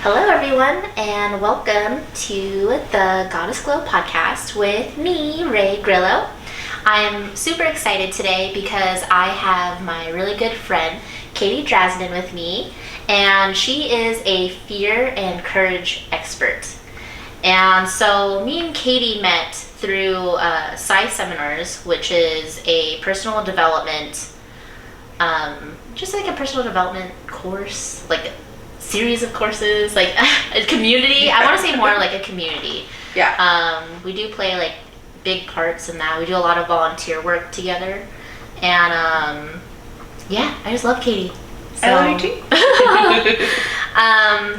Hello, everyone, and welcome to the Goddess Glow podcast with me, Ray Grillo. I'm super excited today because I have my really good friend, Katie Draznin, with me, and she is a fear and courage expert. And so me and Katie met through Psy Seminars, which is a personal development, just like a personal development course, like a series of courses, like a community. I want to say more like a community. Yeah. We do play like big parts in that. We do a lot of volunteer work together, and yeah, I just love Katie. So, I love you too.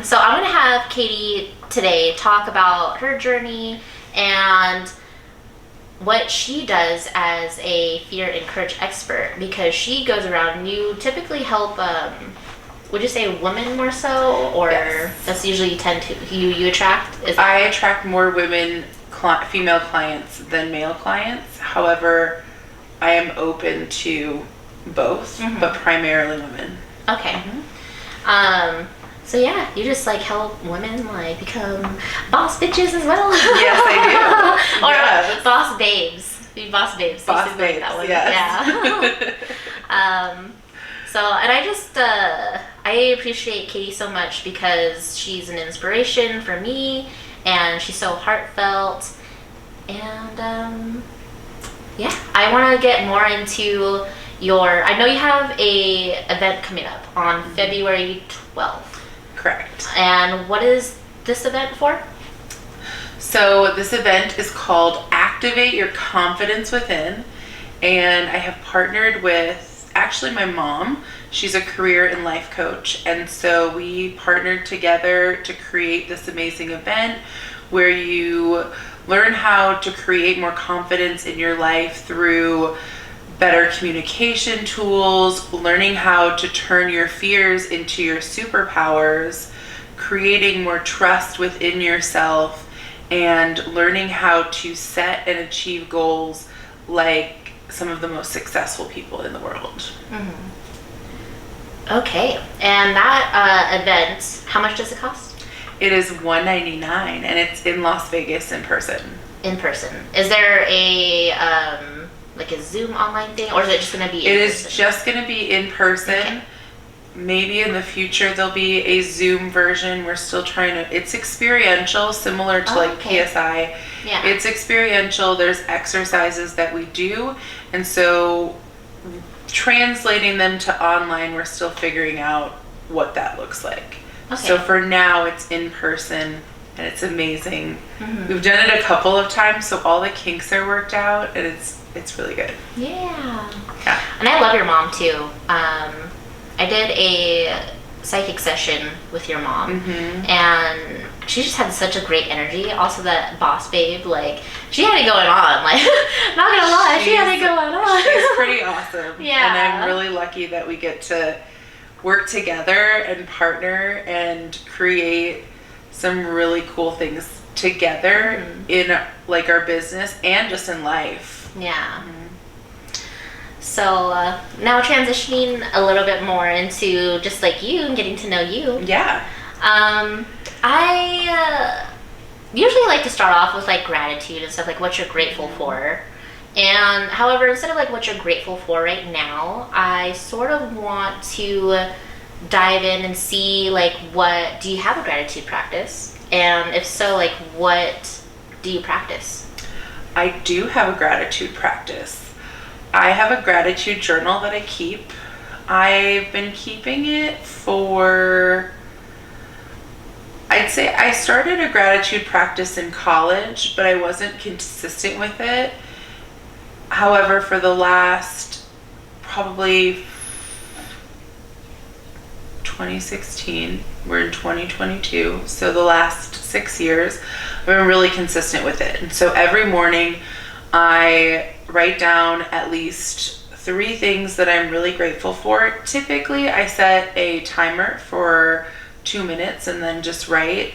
So I'm gonna have Katie today talk about her journey and what she does as a fear and courage expert, because she goes around and you typically help would you say women more so, or Yes. that's usually you attract? I attract more women, female clients than male clients. However, I am open to both, but primarily women. Okay. So yeah, you just like help women like become boss bitches as well. Yes, I do. Or Yes. boss babes. Be boss babes. Boss Used to like babes, that one. yes. Yeah. So, and I just, I appreciate Katie so much because she's an inspiration for me, and she's so heartfelt, and, yeah, I want to get more into I know you have a event coming up on February 12th. Correct. And what is this event for? So this event is called Activate Your Confidence Within, and I have partnered with actually my mom. She's a career and life coach, and so we partnered together to create this amazing event where you learn how to create more confidence in your life through better communication tools, learning how to turn your fears into your superpowers, creating more trust within yourself, and learning how to set and achieve goals like some of the most successful people in the world. Okay, and that event, how much does it cost? It is $199, and it's in Las Vegas in person. In person. Is there a like a Zoom online thing, or is it just going to be in person? It is just going to be in person. Okay. Maybe in the future there'll be a Zoom version. We're still trying to, it's experiential, similar to okay. PSI. Yeah. It's experiential. There's exercises that we do, and so translating them to online, we're still figuring out what that looks like. Okay. So for now, it's in person, and it's amazing. We've done it a couple of times, so all the kinks are worked out, and it's really good. Yeah. Yeah. And I love your mom too. I did a psychic session with your mom, and she just had such a great energy. Also, that boss babe, like, she had it going on. Like, not gonna lie, she had it going on. She's pretty awesome. Yeah. And I'm really lucky that we get to work together and partner and create some really cool things together in like our business and just in life. Yeah. So now transitioning a little bit more into just like you and getting to know you. Yeah. I usually like to start off with like gratitude and stuff, like what you're grateful for. And however, instead of like what you're grateful for right now, I sort of want to dive in and see like do you have a gratitude practice? And if so, like what do you practice? I do have a gratitude practice. I have a gratitude journal that I keep. I've been keeping it for, I'd say I started a gratitude practice in college, but I wasn't consistent with it. However, for the last probably 2016, we're in 2022, so the last 6 years, I've been really consistent with it. And so every morning I write down at least 3 things that I'm really grateful for. Typically, I set a timer for 2 minutes and then just write.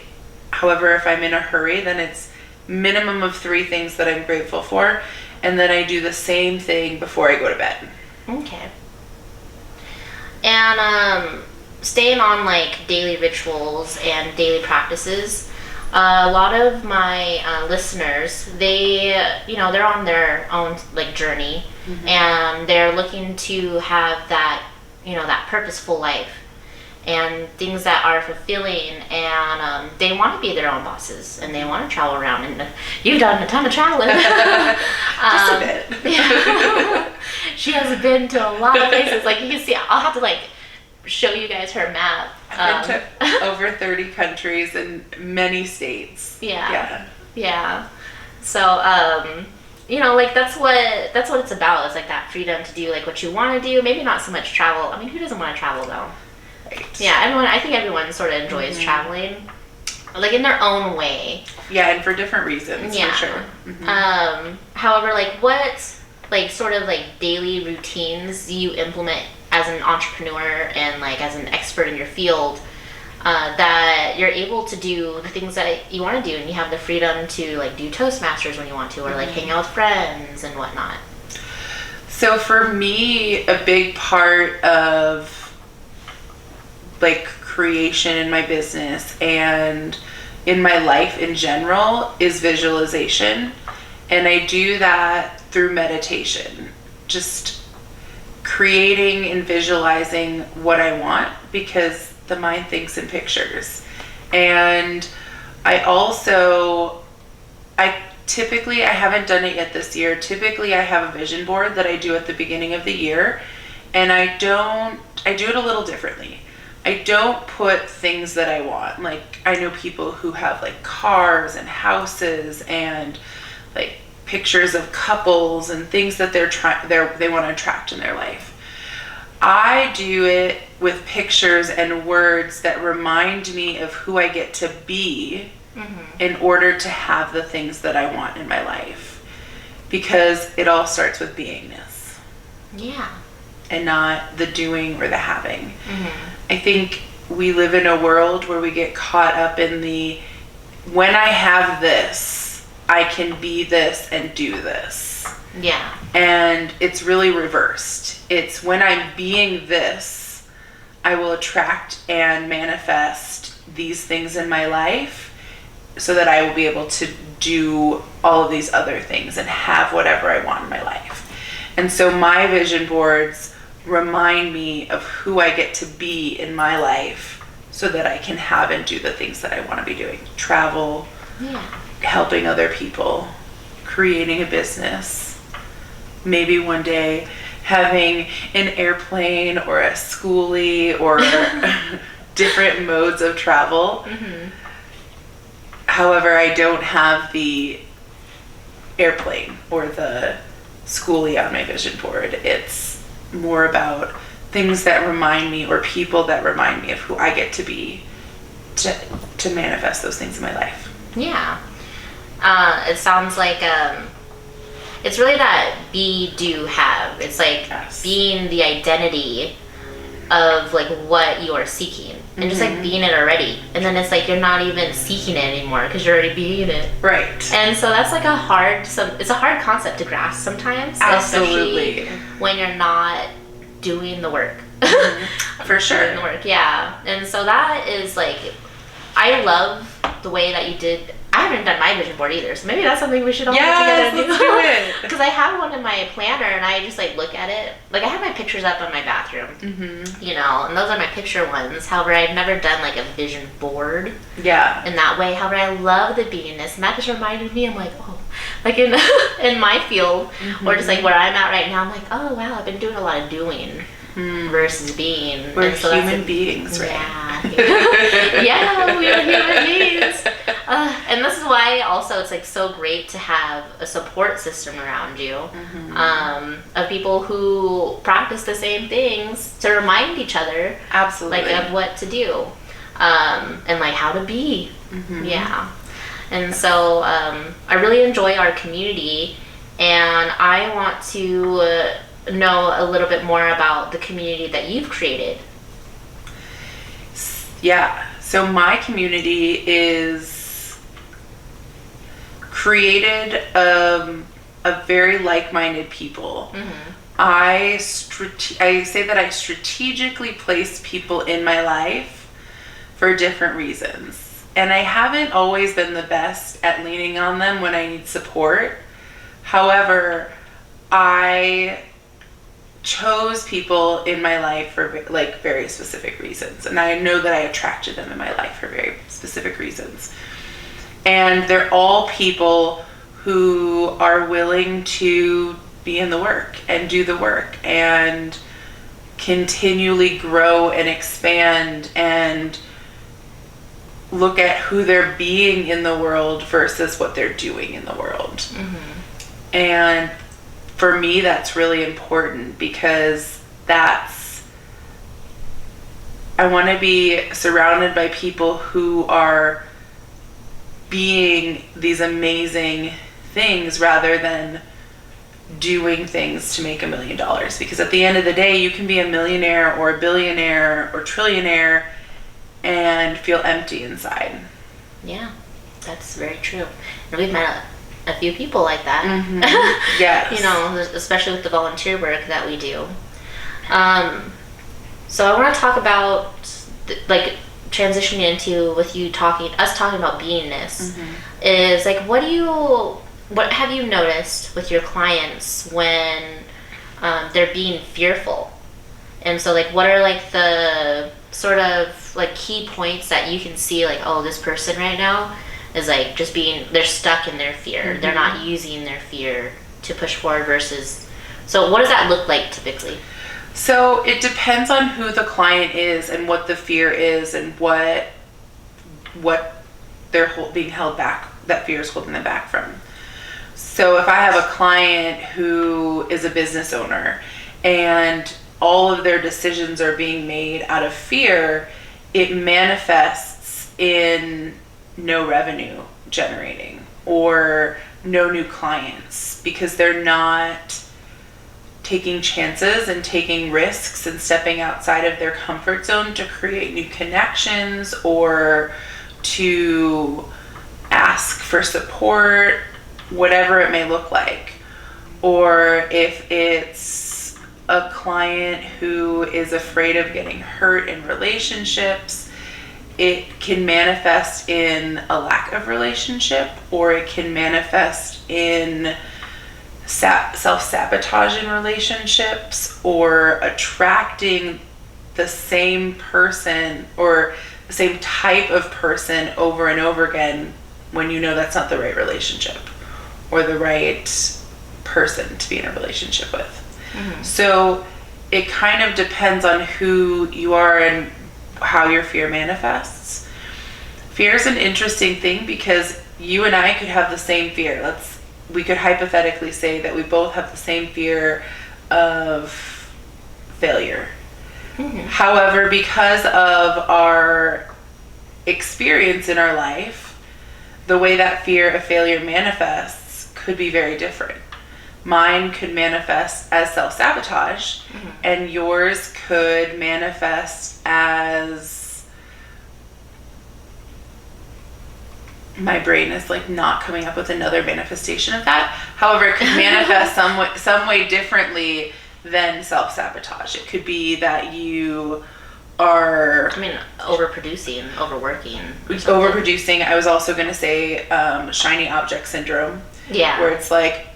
However, if I'm in a hurry, then it's minimum of 3 things that I'm grateful for. And then I do the same thing before I go to bed. Okay. And staying on like daily rituals and daily practices, a lot of my listeners, they're on their own like journey, and they're looking to have that, that purposeful life and things that are fulfilling, and they want to be their own bosses, and they want to travel around, and you've done a ton of traveling. Just a bit. Yeah. She has been to a lot of places. Like, you can see, I'll have to like show you guys her map. I've been to over 30 countries and many states. Yeah. So, like that's what it's about. It's like that freedom to do like what you want to do. Maybe not so much travel. I mean, who doesn't want to travel though? Right. Yeah, I think everyone sort of enjoys traveling, like in their own way. Yeah, and for different reasons, for sure. However, like what, like sort of like daily routines you implement as an entrepreneur and like as an expert in your field, that you're able to do the things that you want to do, and you have the freedom to like do Toastmasters when you want to, or like hang out with friends and whatnot. So for me, a big part of like creation in my business and in my life in general is visualization. And I do that through meditation, just creating and visualizing what I want, because the mind thinks in pictures. And I haven't done it yet this year. Typically I have a vision board that I do at the beginning of the year, and I do it a little differently. I don't put things that I want. Like, I know people who have like cars and houses and like pictures of couples and things that they want to attract in their life. I do it with pictures and words that remind me of who I get to be in order to have the things that I want in my life. Because it all starts with beingness. Yeah. And not the doing or the having. I think we live in a world where we get caught up in the, when I have this, I can be this and do this. Yeah. And it's really reversed. It's when I'm being this, I will attract and manifest these things in my life so that I will be able to do all of these other things and have whatever I want in my life. And so my vision boards remind me of who I get to be in my life so that I can have and do the things that I want to be doing. Travel, helping other people, creating a business, maybe one day having an airplane or a schoolie or different modes of travel. However, I don't have the airplane or the schoolie on my vision board. It's more about things that remind me, or people that remind me of who I get to be, to manifest those things in my life. Yeah. It sounds like it's really that be, do, have. It's like being the identity of like what you are seeking, and just like being it already. And then it's like you're not even seeking it anymore because you're already being it. Right. And so that's like it's a hard concept to grasp sometimes. Absolutely. Especially when you're not doing the work. For sure. Doing the work, yeah. And so that is like, I love the way that you did. I haven't done my vision board either, so maybe that's something we should all get together and do. Let's do it. Because I have one in my planner, and I just like look at it. Like, I have my pictures up on my bathroom, and those are my picture ones. However, I've never done like a vision board. Yeah. In that way. However, I love the beingness, and that just reminded me. I'm like, oh, like in in my field, or just like where I'm at right now. I'm like, oh wow, I've been doing a lot of doing. Versus being. We're human beings, right? Yeah. Yeah, we're human beings. And this is why also it's like so great to have a support system around you, of people who practice the same things to remind each other, absolutely, like of what to do, and like how to be. Yeah. And so I really enjoy our community, and I want to know a little bit more about the community that you've created. Yeah, so my community is created a very like-minded people. I say that I strategically place people in my life for different reasons. And I haven't always been the best at leaning on them when I need support. However, I chose people in my life for like very specific reasons. And I know that I attracted them in my life for very specific reasons. And they're all people who are willing to be in the work and do the work and continually grow and expand and look at who they're being in the world versus what they're doing in the world. Mm-hmm. And for me, that's really important because I want to be surrounded by people who are being these amazing things rather than doing things to make $1 million. Because at the end of the day, you can be a millionaire or a billionaire or trillionaire and feel empty inside. Yeah, that's very true. And we've met a few people like that. Mm-hmm. Yes. You know, especially with the volunteer work that we do. So I want to talk about like transitioning into with you talking about beingness. Mm-hmm. Is like what have you noticed with your clients when they're being fearful? And so like what are like the sort of like key points that you can see like, oh, this person right now is like just they're stuck in their fear. Mm-hmm. They're not using their fear to push forward so what does that look like typically? So it depends on who the client is and what the fear is and what they're being held back, that fear is holding them back from. So if I have a client who is a business owner and all of their decisions are being made out of fear, it manifests in no revenue generating or no new clients because they're not taking chances and taking risks and stepping outside of their comfort zone to create new connections or to ask for support, whatever it may look like. Or if it's a client who is afraid of getting hurt in relationships, it can manifest in a lack of relationship, or it can manifest in self-sabotage in relationships, or attracting the same person or the same type of person over and over again when you know that's not the right relationship or the right person to be in a relationship with. Mm-hmm. So it kind of depends on who you are and how your fear manifests. Fear is an interesting thing because you and I could have the same fear. We could hypothetically say that we both have the same fear of failure. Mm-hmm. However, because of our experience in our life, the way that fear of failure manifests could be very different. Mine could manifest as self-sabotage, mm-hmm. and yours could manifest as my brain is like not coming up with another manifestation of that. However, it could manifest some way differently than self-sabotage. It could be that you are... overproducing, overworking. Overproducing. I was also going to say shiny object syndrome. Yeah. Where it's like,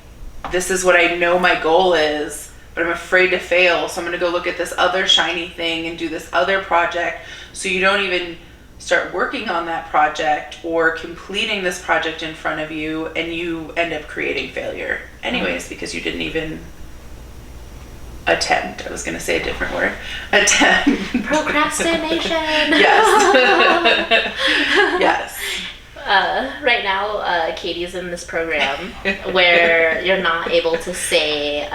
this is what I know my goal is, but I'm afraid to fail, so I'm going to go look at this other shiny thing and do this other project. So you don't even start working on that project or completing this project in front of you, and you end up creating failure anyways, because you didn't even attempt. I was going to say a different word. Attempt. Procrastination. Yes. Yes. Right now, Katie's in this program where you're not able to say,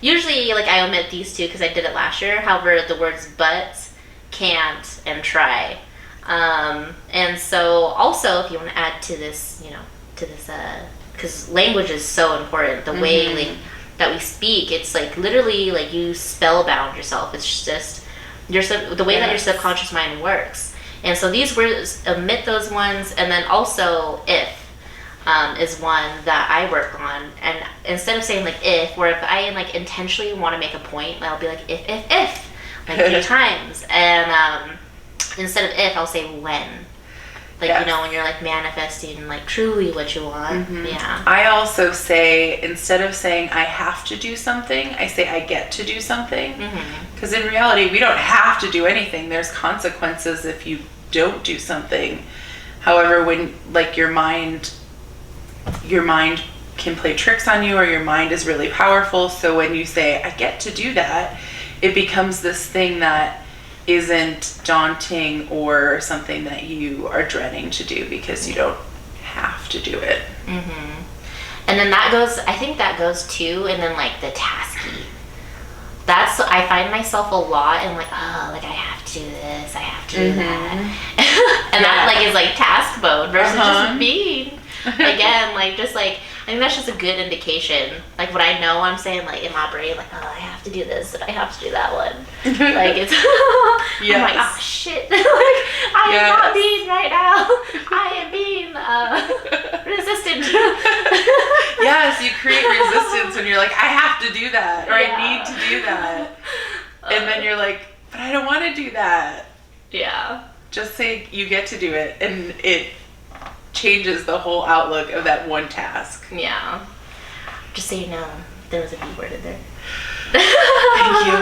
usually like I omit these two because I did it last year. However, the words but, can't, and try. And so also if you want to add to this, because language is so important, the way like that we speak, it's like literally like you spellbound yourself. It's just the way that your subconscious mind works. And so these words, omit those ones, and then also if. is one that I work on. And instead of saying like if, where if I like intentionally want to make a point, I'll be like if, like 3 times. And instead of if, I'll say when. Like, yes. When you're like manifesting like truly what you want. Mm-hmm. Yeah. I also say, instead of saying I have to do something, I say I get to do something. Because in reality, we don't have to do anything. There's consequences if you don't do something. However, when like your mind can play tricks on you, or your mind is really powerful. So when you say I get to do that, it becomes this thing that isn't daunting or something that you are dreading to do because you don't have to do it. And then I think that goes too, and then like the tasky. I find myself a lot in like, oh, like I have to do this, I have to do that. And that like is like task mode versus just being. Again, like just like, I think that's just a good indication. Like what I know I'm saying like in my brain, like, oh, I have to do this and I have to do that one. Like it's, I'm like, oh shit. Like I am not being right now. I am being resistant. Yes, you create resistance when you're like, I have to do that, or I need to do that. And then you're like, but I don't want to do that. Yeah. Just say you get to do it, and it changes the whole outlook of that one task. Yeah. Just so you know, there was a B word in there. Thank you.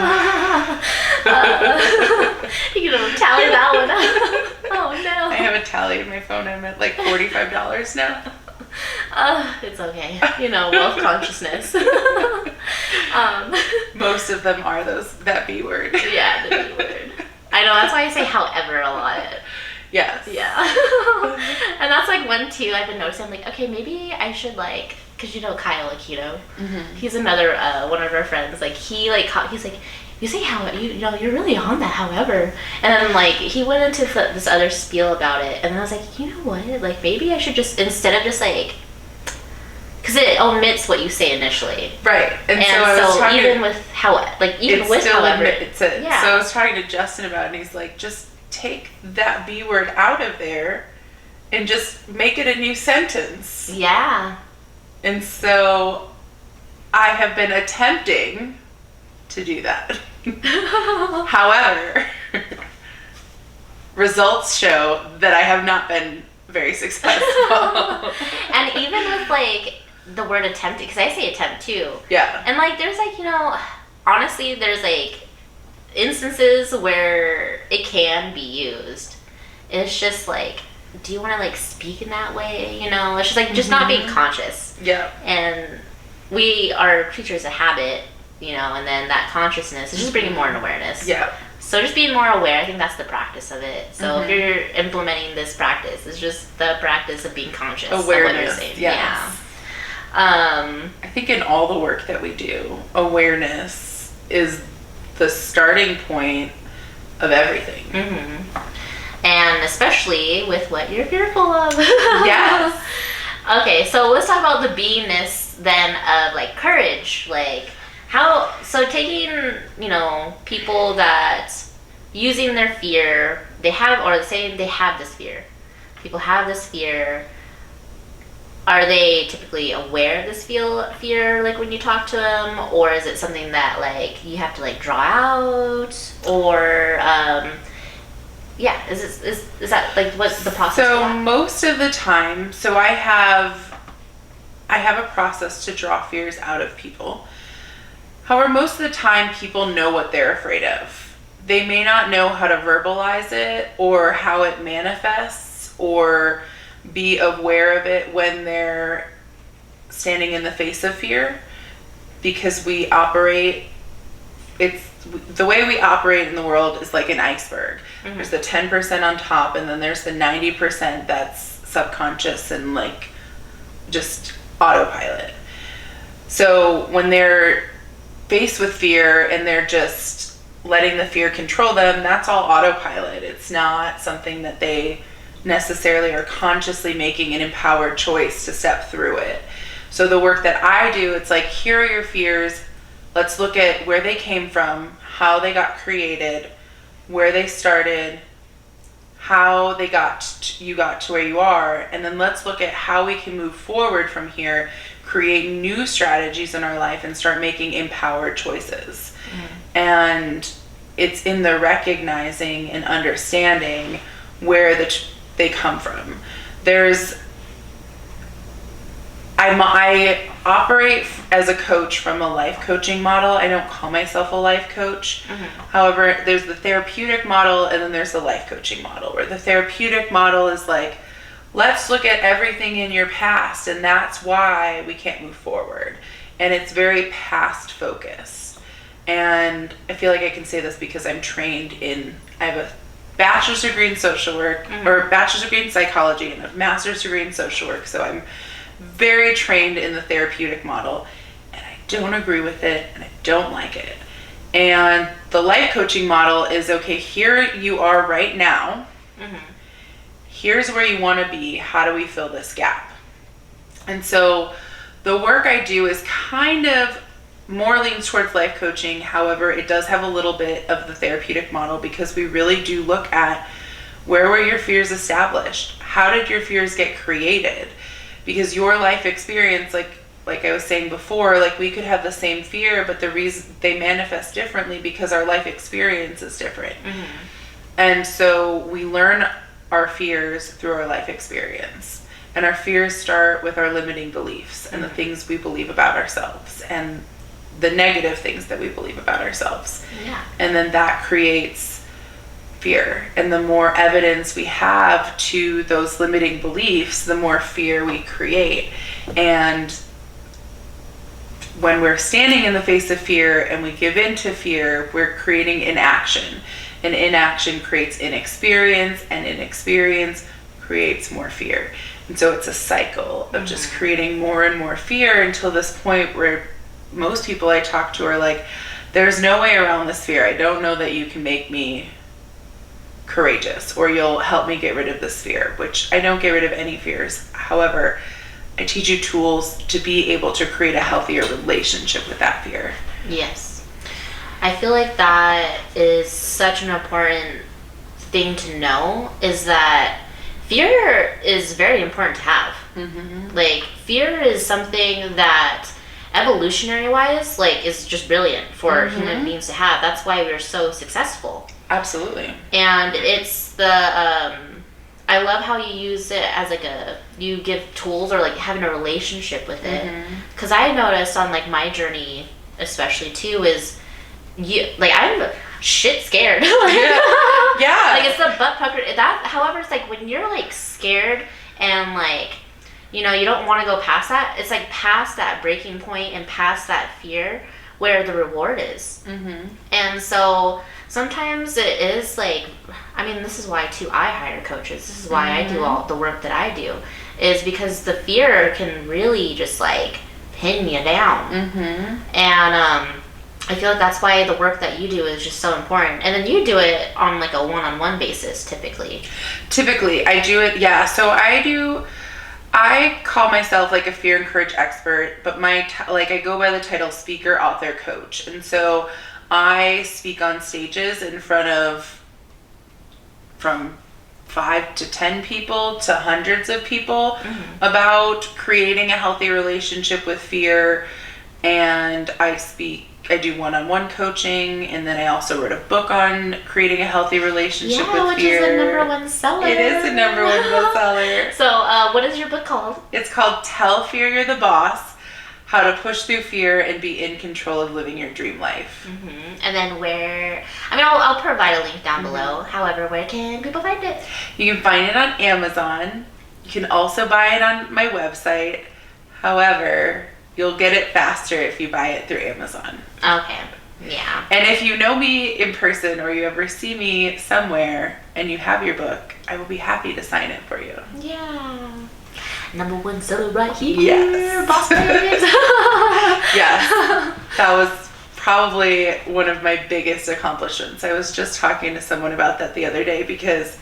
You know, tally that one up. Oh no. I have a tally in my phone. I'm at like $45 now. It's okay. Wealth consciousness. Most of them are that B word. Yeah, the B word. I know, that's why I say however a lot. Yes. Yeah. And that's like one too I've been noticing. I'm like, okay, maybe I should like, because Kyle Akito, he's another one of our friends. Like he's like, you say how you're really on that. However, and then like he went into this other spiel about it, and then I was like, you know what? Like maybe I should just, instead of just like, because it omits what you say initially, right? And so even with how, like even with however, it's it. Yeah. So I was talking to Justin about it, and he's like, just take that B word out of there and just make it a new sentence. Yeah. And so I have been attempting to do that. However, results show that I have not been very successful. And even with like the word attempting, because I say attempt too. Yeah. And like there's like, honestly there's like instances where it can be used. It's just like, do you want to like speak in that way? It's just like just not being conscious. Yeah. And we are creatures of habit, and then that consciousness is just bringing more awareness. Yeah. So just being more aware, I think that's the practice of it. So if you're implementing this practice, it's just the practice of being conscious awareness, of what you're saying. Yes. Yeah. I think in all the work that we do, awareness is the starting point of everything. And especially with what you're fearful of. Yes. Okay, so let's talk about the beingness then of like courage. Like taking, people that using their fear, saying they have this fear. People have this fear. Are they typically aware of this fear, like when you talk to them, or is it something that like you have to like draw out, or is that like what's the process? So most of the time, I have a process to draw fears out of people. However, most of the time people know what they're afraid of. They may not know how to verbalize it or how it manifests, or be aware of it when they're standing in the face of fear, because the way we operate in the world is like an iceberg. There's the 10% on top, and then there's the 90% that's subconscious and like just autopilot. So when they're faced with fear and they're just letting the fear control them, that's all autopilot. It's not something that they necessarily are consciously making an empowered choice to step through it. So the work that I do, it's like, here are your fears. Let's look at where they came from, how they got created, where they started, how you got to where you are, and then let's look at how we can move forward from here, create new strategies in our life, and start making empowered choices. And it's in the recognizing and understanding where they come from. I operate as a coach from a life coaching model. I don't call myself a life coach. However, there's the therapeutic model, and then there's the life coaching model, where the therapeutic model is like, let's look at everything in your past, and that's why we can't move forward. And it's very past focused. And I feel like I can say this because I have a bachelor's degree in social work, or a bachelor's degree in psychology, and a master's degree in social work. So I'm very trained in the therapeutic model, and I don't agree with it, and I don't like it. And the life coaching model is, okay, here you are right now. Here's where you want to be. How do we fill this gap? And so the work I do is kind of more leans towards life coaching. However, it does have a little bit of the therapeutic model, because we really do look at, where were your fears established? How did your fears get created? Because your life experience, like I was saying before, like we could have the same fear, but the reason they manifest differently because our life experience is different. And so we learn our fears through our life experience. And our fears start with our limiting beliefs and the things we believe about ourselves, and the negative things that we believe about ourselves. And then that creates fear. And the more evidence we have to those limiting beliefs, the more fear we create. And when we're standing in the face of fear and we give in to fear, we're creating inaction. And inaction creates inexperience, and inexperience creates more fear. And so it's a cycle of just creating more and more fear, until this point where most people I talk to are like, there's no way around this fear. I don't know that you can make me courageous, or you'll help me get rid of this fear, which I don't get rid of any fears. However, I teach you tools to be able to create a healthier relationship with that fear. Yes. I feel like that is such an important thing to know, is that fear is very important to have. Like, fear is something that evolutionary wise, like, is just brilliant for human beings to have. That's why we're so successful. Absolutely. And it's the I love how you use it as like you give tools, or like having a relationship with it. Because I noticed on like my journey especially too, is I'm shit scared. Like it's the butt pucker that. However, it's like when you're like scared and like, you don't want to go past that, it's like past that breaking point and past that fear where the reward is. And so sometimes it is like, this is why too I hire coaches. This is why I do all the work that I do, is because the fear can really just like pin you down. And I feel like that's why the work that you do is just so important. And then you do it on like a one-on-one basis typically. I do it, yeah. So I call myself like a fear and courage expert, but I go by the title speaker, author, coach. And so I speak on stages in front of from 5 to 10 people to hundreds of people about creating a healthy relationship with fear. And I do one-on-one coaching, and then I also wrote a book on creating a healthy relationship with fear. Which is the #1 seller. It is the #1 bestseller. So what is your book called? It's called Tell Fear You're the Boss: How to Push Through Fear and Be in Control of Living Your Dream Life. And then where, I'll provide a link down below. However, where can people find it? You can find it on Amazon. You can also buy it on my website. However, you'll get it faster if you buy it through Amazon. Okay. Yeah. And if you know me in person, or you ever see me somewhere and you have your book, I will be happy to sign it for you. Yeah. #1 seller right here. Yes. Boss babes. Yes. That was probably one of my biggest accomplishments. I was just talking to someone about that the other day, because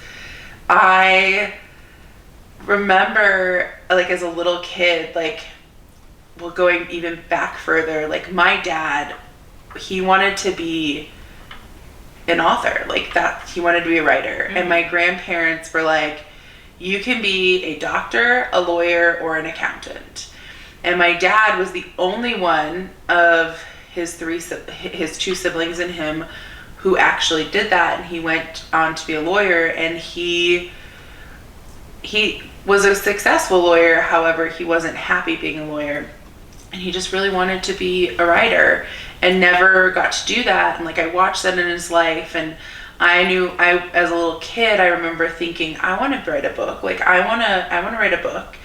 I remember, like, as a little kid, going even back further, like, my dad, he wanted to be an author. Like that, he wanted to be a writer. And my grandparents were like, you can be a doctor, a lawyer, or an accountant. And my dad was the only one of his two siblings and him who actually did that. And he went on to be a lawyer, and he was a successful lawyer. However, he wasn't happy being a lawyer, and he just really wanted to be a writer and never got to do that. And like, I watched that in his life, and as a little kid, I remember thinking, I want to write a book. Like, I want to write a book.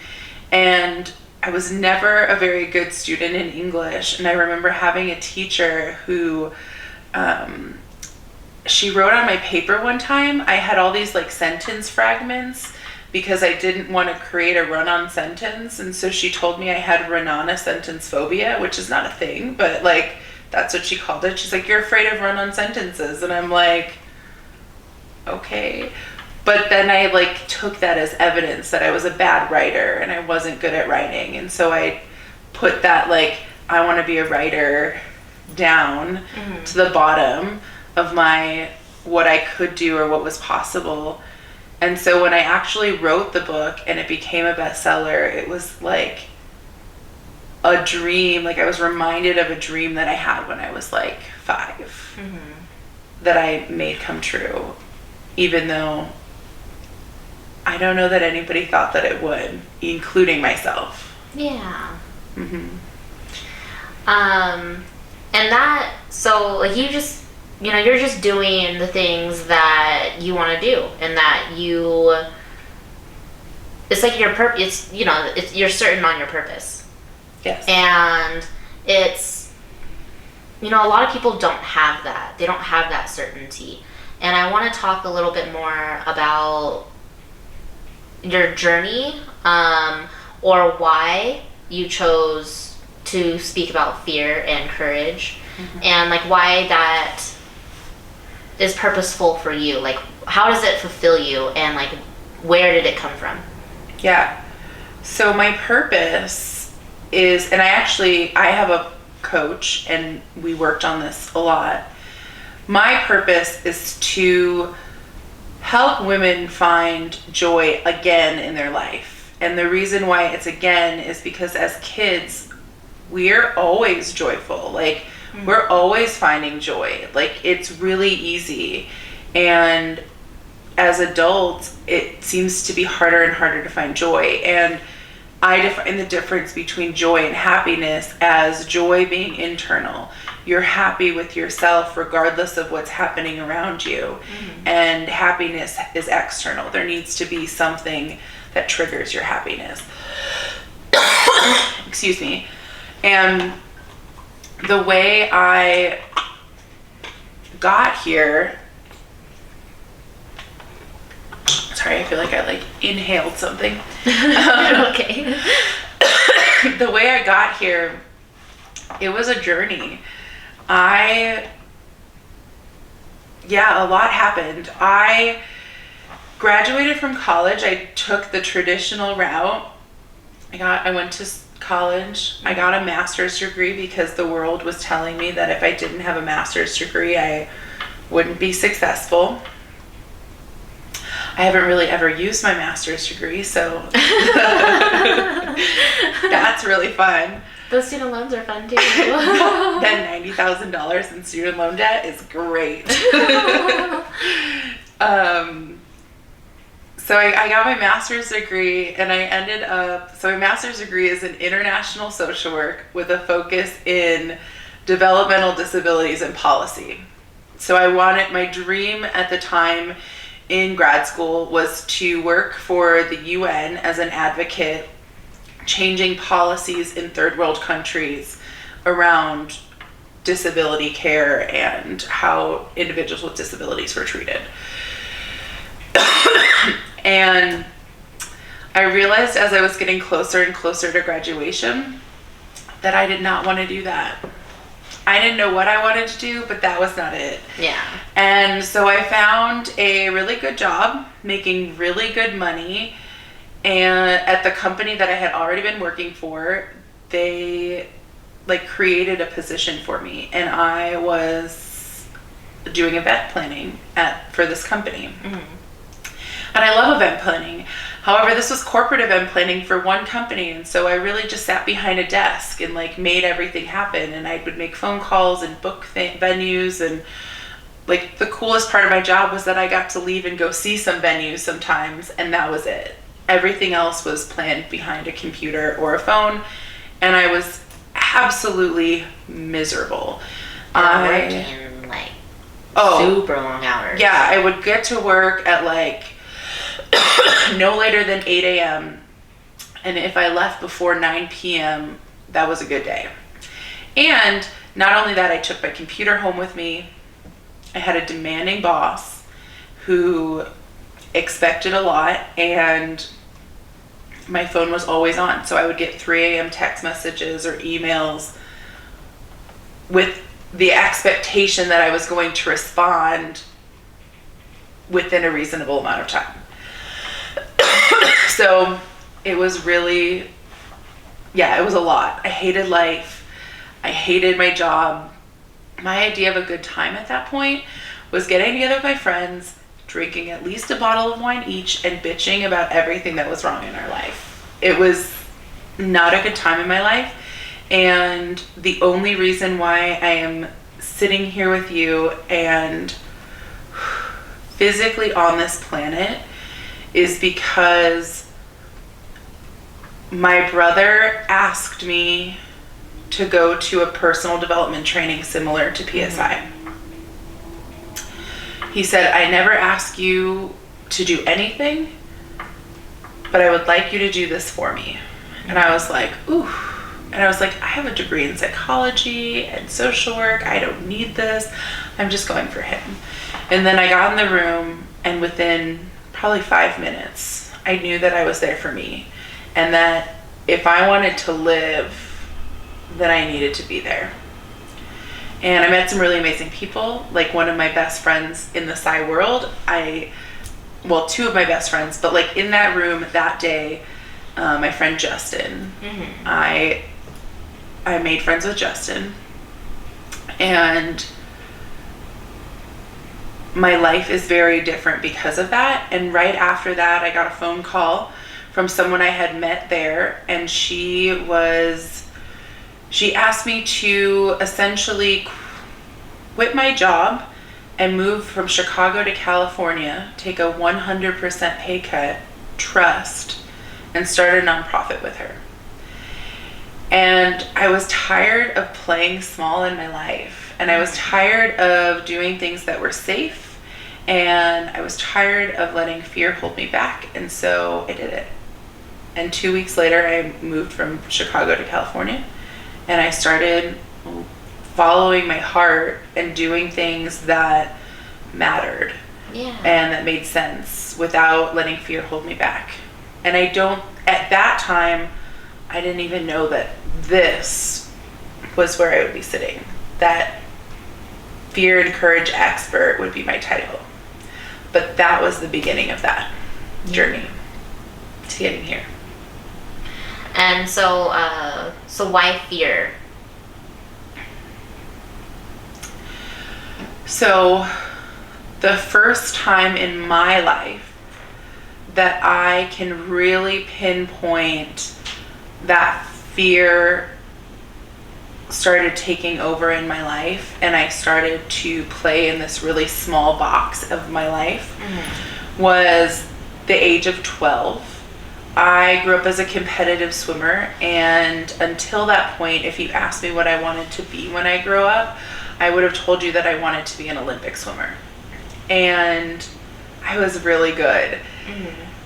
And I was never a very good student in English. And I remember having a teacher who, she wrote on my paper one time, I had all these like sentence fragments because I didn't want to create a run-on sentence. And so she told me I had run-on sentence phobia, which is not a thing, but like, that's what she called it. She's like, you're afraid of run-on sentences. And I'm like, okay. But then I like took that as evidence that I was a bad writer and I wasn't good at writing. And so I put that like, I want to be a writer down to the bottom of what I could do or what was possible. And so when I actually wrote the book and it became a bestseller, it was like a dream. Like, I was reminded of a dream that I had when I was like 5 that I made come true, even though I don't know that anybody thought that it would, including myself. Yeah. And that, so like, you're just doing the things that you want to do, and that it's like your purpose, you're certain on your purpose. Yes. And it's, a lot of people don't have that. They don't have that certainty. And I want to talk a little bit more about your journey, or why you chose to speak about fear and courage, and like why that is purposeful for you. Like, how does it fulfill you, and like, where did it come from? Yeah. So my purpose is, and I have a coach, and we worked on this a lot. My purpose is to help women find joy again in their life. And the reason why it's again is because as kids, we're always joyful. Like, we're always finding joy. Like, it's really easy. And as adults, it seems to be harder and harder to find joy. And I define the difference between joy and happiness as joy being internal. You're happy with yourself regardless of what's happening around you. And happiness is external. There needs to be something that triggers your happiness. Excuse me. And the way I got here, sorry, I feel like I inhaled something. Okay. The way I got here, it was a journey. A lot happened. I graduated from college. I took the traditional route. I went to college. I got a master's degree because the world was telling me that if I didn't have a master's degree, I wouldn't be successful. I haven't really ever used my master's degree, so that's really fun. Those student loans are fun too. That $90,000 in student loan debt is great. So I got my master's degree, and my master's degree is in international social work with a focus in developmental disabilities and policy. So my dream at the time in grad school was to work for the UN as an advocate, changing policies in third world countries around disability care and how individuals with disabilities were treated. And I realized as I was getting closer and closer to graduation that I did not want to do that. I didn't know what I wanted to do, but that was not it. Yeah. And so I found a really good job, making really good money. And at the company that I had already been working for, they created a position for me. And I was doing event planning for this company. And I love event planning. However, this was corporate event planning for one company, and so I really just sat behind a desk and like made everything happen. And I would make phone calls and book venues, and like the coolest part of my job was that I got to leave and go see some venues sometimes, and that was it. Everything else was planned behind a computer or a phone, and I was absolutely miserable. Working like super long hours. Yeah, I would get to work at like no later than 8 a.m. And if I left before 9 p.m., that was a good day. And not only that, I took my computer home with me. I had a demanding boss who expected a lot, and my phone was always on. So I would get 3 a.m. text messages or emails with the expectation that I was going to respond within a reasonable amount of time. So it was really, it was a lot. I hated life. I hated my job. My idea of a good time at that point was getting together with my friends, drinking at least a bottle of wine each, and bitching about everything that was wrong in our life. It was not a good time in my life. And the only reason why I am sitting here with you and physically on this planet is because my brother asked me to go to a personal development training similar to PSI. He said, I never ask you to do anything, but I would like you to do this for me. And I was like, ooh. And I was like, I have a degree in psychology and social work. I don't need this. I'm just going for him. And then I got in the room, and within probably 5 minutes, I knew that I was there for me. And that if I wanted to live, then I needed to be there. And I met some really amazing people. Like one of my best friends in the Psi world, two of my best friends, but like in that room that day, my friend Justin, I made friends with Justin, and my life is very different because of that. And right after that, I got a phone call from someone I had met there, and she asked me to essentially quit my job and move from Chicago to California, take a 100% pay cut, trust, and start a nonprofit with her. And I was tired of playing small in my life, and I was tired of doing things that were safe, and I was tired of letting fear hold me back, and so I did it. And 2 weeks later, I moved from Chicago to California, and I started following my heart and doing things that mattered and that made sense without letting fear hold me back. And at that time, I didn't even know that this was where I would be sitting. That fear and courage expert would be my title. But that was the beginning of that journey to getting here. And so why fear? So the first time in my life that I can really pinpoint that fear started taking over in my life, and I started to play in this really small box of my life, was the age of 12. I grew up as a competitive swimmer, and until that point, if you asked me what I wanted to be when I grew up, I would have told you that I wanted to be an Olympic swimmer. And I was really good.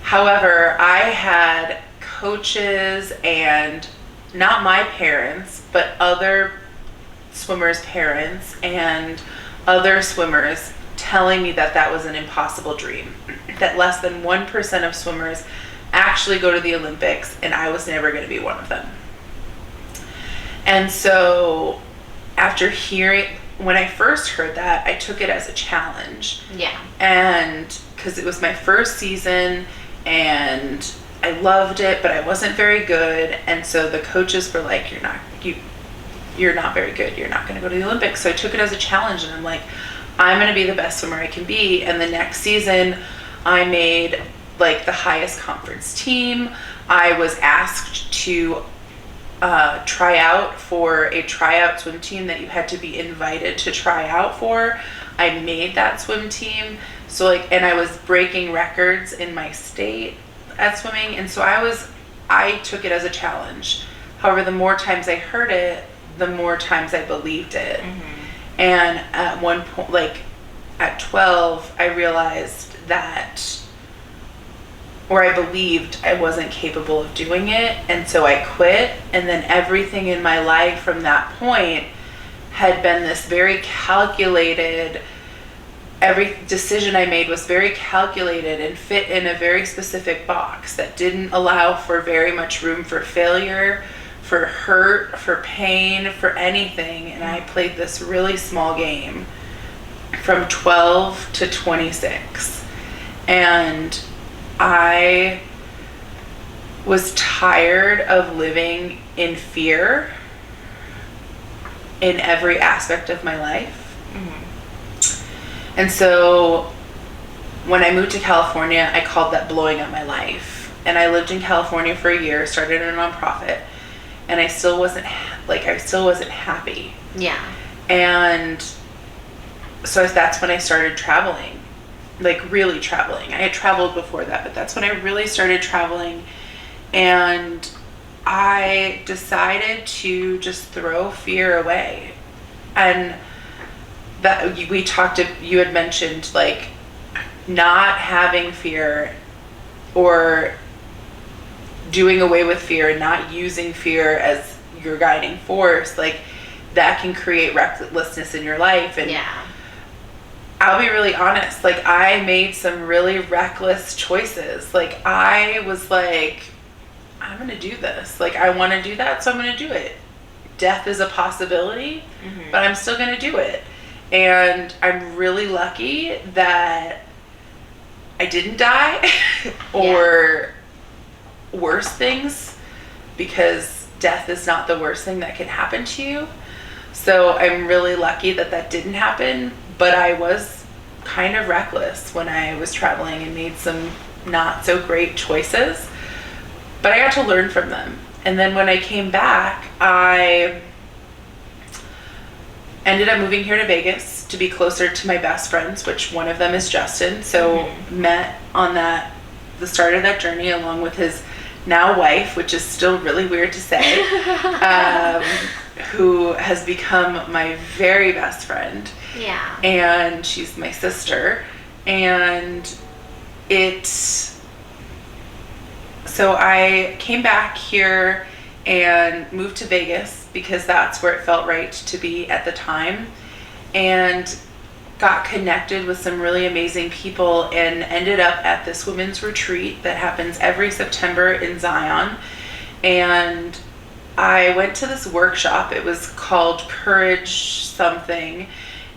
However, I had coaches, and not my parents, but other swimmers' parents and other swimmers telling me that that was an impossible dream, that less than 1% of swimmers actually go to the Olympics, and I was never going to be one of them. And so when I first heard that, I took it as a challenge. Yeah. And because it was my first season, and I loved it, but I wasn't very good. And so the coaches were like, you're not very good. You're not going to go to the Olympics. So I took it as a challenge, and I'm like, I'm going to be the best swimmer I can be. And the next season, I made like the highest conference team. I was asked to try out for a tryout swim team that you had to be invited to try out for. I made that swim team. So like, and I was breaking records in my state at swimming. And so I took it as a challenge. However, the more times I heard it, the more times I believed it. Mm-hmm. And at one point, like at 12, I realized that, or I believed I wasn't capable of doing it, and so I quit. And then everything in my life from that point had been this very calculated, every decision I made was very calculated and fit in a very specific box that didn't allow for very much room for failure, for hurt, for pain, for anything. And I played this really small game from 12 to 26. And I was tired of living in fear in every aspect of my life. Mm-hmm. And so when I moved to California, I called that blowing up my life. And I lived in California for a year, started a nonprofit, and I still wasn't happy. Yeah. And so that's when I started traveling. Like really traveling. I had traveled before that, but that's when I really started traveling. And I decided to just throw fear away. And that you had mentioned like not having fear or doing away with fear and not using fear as your guiding force. Like that can create recklessness in your life. And yeah. I'll be really honest, like I made some really reckless choices. Like I was like, I'm going to do this. Like I want to do that, so I'm going to do it. Death is a possibility, mm-hmm. but I'm still going to do it. And I'm really lucky that I didn't die or worse things, because death is not the worst thing that can happen to you. So I'm really lucky that that didn't happen. But I was kind of reckless when I was traveling and made some not so great choices. But I got to learn from them. And then when I came back, I ended up moving here to Vegas to be closer to my best friends, which one of them is Justin. So mm-hmm. met on the start of that journey along with his now wife, which is still really weird to say, who has become my very best friend. Yeah. And she's my sister. And so I came back here and moved to Vegas because that's where it felt right to be at the time, and got connected with some really amazing people and ended up at this women's retreat that happens every September in Zion. And I went to this workshop. It was called Courage something.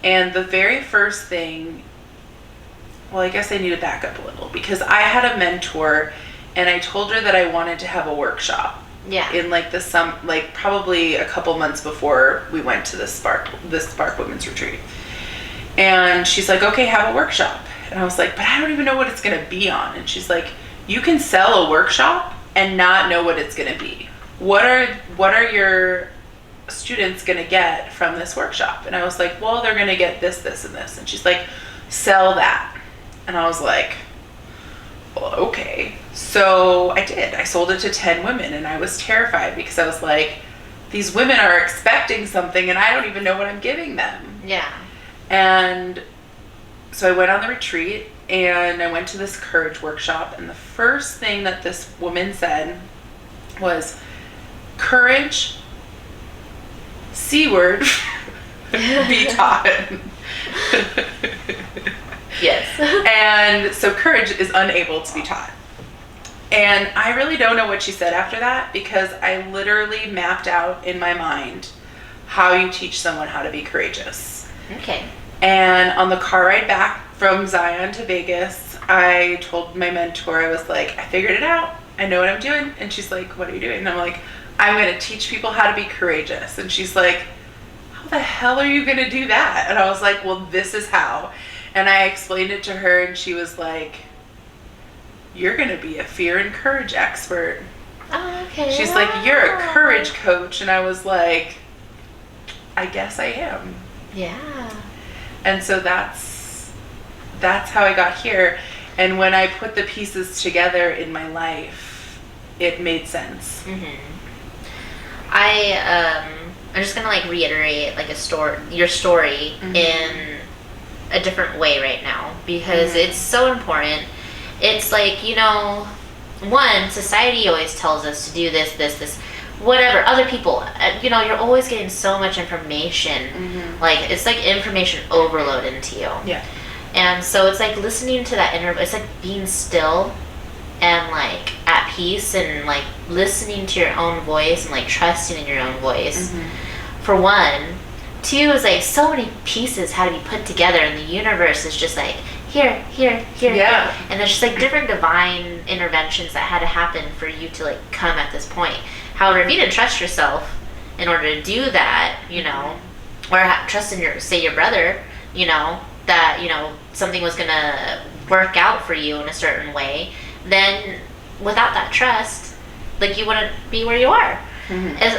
And the very first thing, well, I guess I need to back up a little, because I had a mentor and I told her that I wanted to have a workshop. Yeah. In like probably a couple months before we went to this Spark Women's Retreat. And she's like, okay, have a workshop. And I was like, but I don't even know what it's going to be on. And she's like, you can sell a workshop and not know what it's going to be. What are your students going to get from this workshop? And I was like, well, they're going to get this, this, and this. And she's like, sell that. And I was like, well, okay. So I did. I sold it to 10 women, and I was terrified because I was like, these women are expecting something and I don't even know what I'm giving them. Yeah. And so I went on the retreat and I went to this courage workshop, and the first thing that this woman said was, courage, C word, be taught. Yes. And so courage is unable to be taught. And I really don't know what she said after that, because I literally mapped out in my mind how you teach someone how to be courageous. Okay. And on the car ride back from Zion to Vegas, I told my mentor, I was like, I figured it out. I know what I'm doing. And she's like, what are you doing? And I'm like, I'm going to teach people how to be courageous. And she's like, how the hell are you going to do that? And I was like, well, this is how. And I explained it to her, and she was like, you're going to be a fear and courage expert. Oh, okay. She's like, you're a courage coach. And I was like, I guess I am. Yeah. And so that's how I got here. And when I put the pieces together in my life, it made sense. I'm just gonna like reiterate like your story in a different way right now, because it's so important. It's like, you know, one, society always tells us to do this, whatever. Other people, you know, you're always getting so much information. Like, it's like information overload into you. Yeah. And so it's like listening to that inner, it's like being still and like at peace and like listening to your own voice and like trusting in your own voice. For one. Two is like so many pieces had to be put together, and the universe is just like here, Yeah. and there's just like different divine interventions that had to happen for you to like come at this point. However, if you didn't trust yourself in order to do that, you know, or trust in your brother, you know, that, you know, something was gonna work out for you in a certain way, then without that trust, like, you wouldn't be where you are.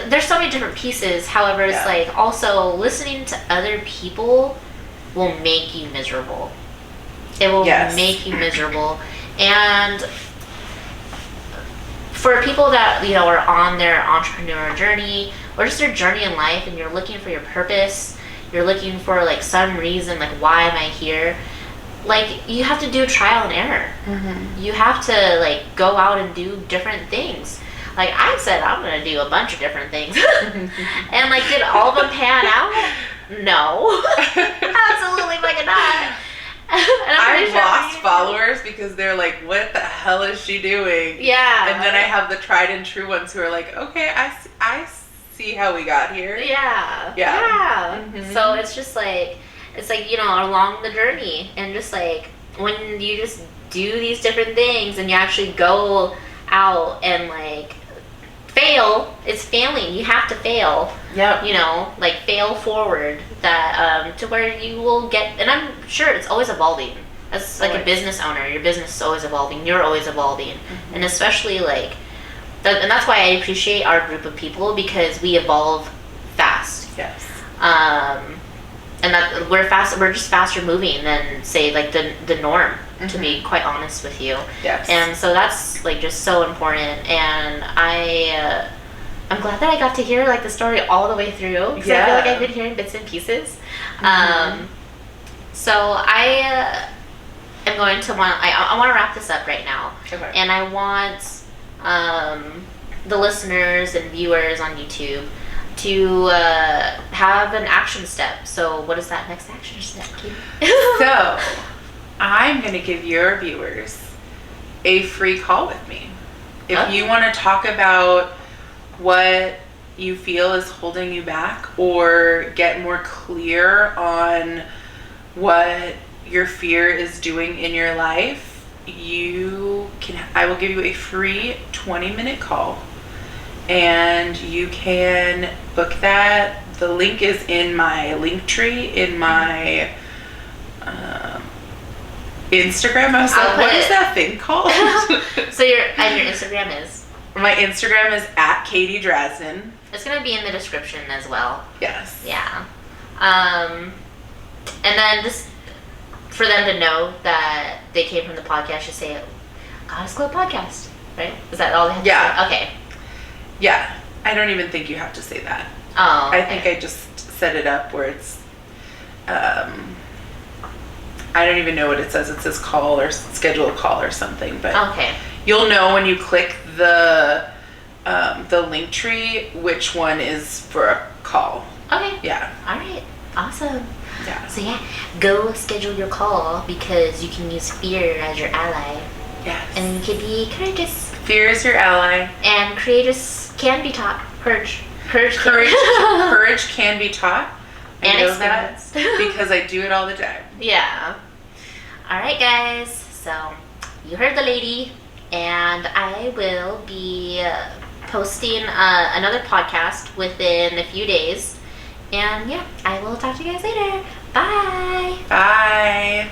There's so many different pieces. However, it's like also listening to other people will make you miserable. It will make you miserable. And for people that, you know, are on their entrepreneur journey or just their journey in life, and you're looking for your purpose, you're looking for like some reason, like, why am I here? Like, you have to do trial and error. You have to like go out and do different things. Like, I said, I'm going to do a bunch of different things. And, like, did all of them pan out? No. Absolutely fucking not. I've lost followers because they're like, what the hell is she doing? Yeah. And then I have the tried and true ones who are like, okay, I see how we got here. Yeah. So it's just like, it's like, you know, along the journey. And just like, when you just do these different things and you actually go out and like fail, it's failing. You have to fail. Yep. You know, like, fail forward, that to where you will get, and I'm sure it's always evolving. As like a business owner, your business is always evolving. You're always evolving. And especially like and that's why I appreciate our group of people, because we evolve fast. Yes. And that we're just faster moving than, say, like the norm, to be quite honest with you. Yes. And so that's like just so important. And I'm glad that I got to hear like the story all the way through, because I feel like I've been hearing bits and pieces. So I am going to I want to wrap this up right now. Okay. And I want the listeners and viewers on YouTube to have an action step. So what is that next action step, Katie? So I'm going to give your viewers a free call with me. If you want to talk about what you feel is holding you back, or get more clear on what your fear is doing in your life, I will give you a free 20-minute call. And you can book that. The link is in my link tree in my Instagram. I was like, what is that thing called? So your Instagram is? My Instagram is at Katie Draznin. It's going to be in the description as well. Yes. Yeah. And then just for them to know that they came from the podcast, just say, Goddess Glow Podcast, right? Is that all they have to say? Okay. Yeah, I don't even think you have to say that. Oh, okay. I think I just set it up where it's, I don't even know what it says. It says call or schedule a call or something, but okay. You'll know when you click the link tree which one is for a call. Okay. Yeah. All right. Awesome. Yeah. So yeah, go schedule your call, because you can use fear as your ally. Yes. And you can be courageous. Fear is your ally. And courageous can be taught. Courage can be taught. I know that because I do it all the time. Yeah. All right, guys. So you heard the lady, and I will be posting another podcast within a few days. And yeah, I will talk to you guys later. Bye. Bye.